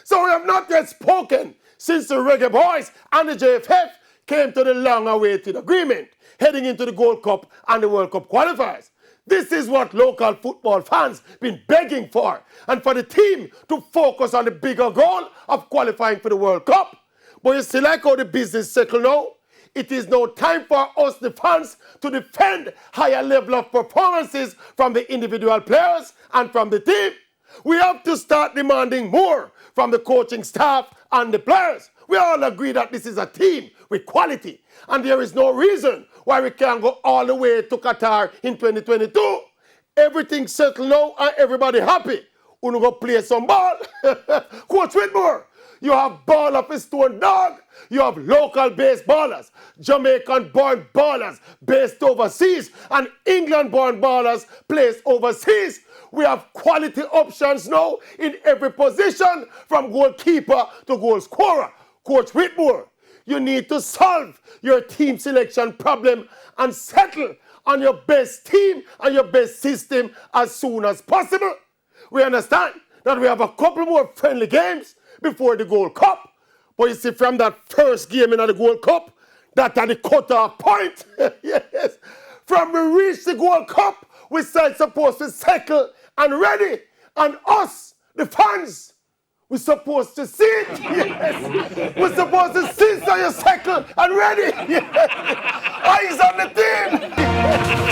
So we have not yet spoken since the Reggae Boys and the JFF came to the long-awaited agreement heading into the Gold Cup and the World Cup qualifiers. This is what local football fans been begging for, and for the team to focus on the bigger goal of qualifying for the World Cup. But you see like how the business settle now? It is now time for us, the fans, to defend higher level of performances from the individual players and from the team. We have to start demanding more from the coaching staff and the players. We all agree that this is a team with quality, and there is no reason why we can't go all the way to Qatar in 2022. Everything settled now and everybody happy. We go play some ball. Coach Whitmore, you have ball of a stone dog. You have local based ballers, Jamaican born ballers based overseas, and England born ballers placed overseas. We have quality options now in every position, from goalkeeper to goal scorer. Coach Whitmore, you need to solve your team selection problem and settle on your best team and your best system as soon as possible. We understand that we have a couple more friendly games before the Gold Cup. But you see, from that first game in the Gold Cup, that's at the cut-off point. Yes. From we reach the Gold Cup, we start supposed to settle and ready. And us, the fans, we're supposed to see it. Yes. We're supposed to see so you settle and ready. Yes. Eyes on the team. Yes.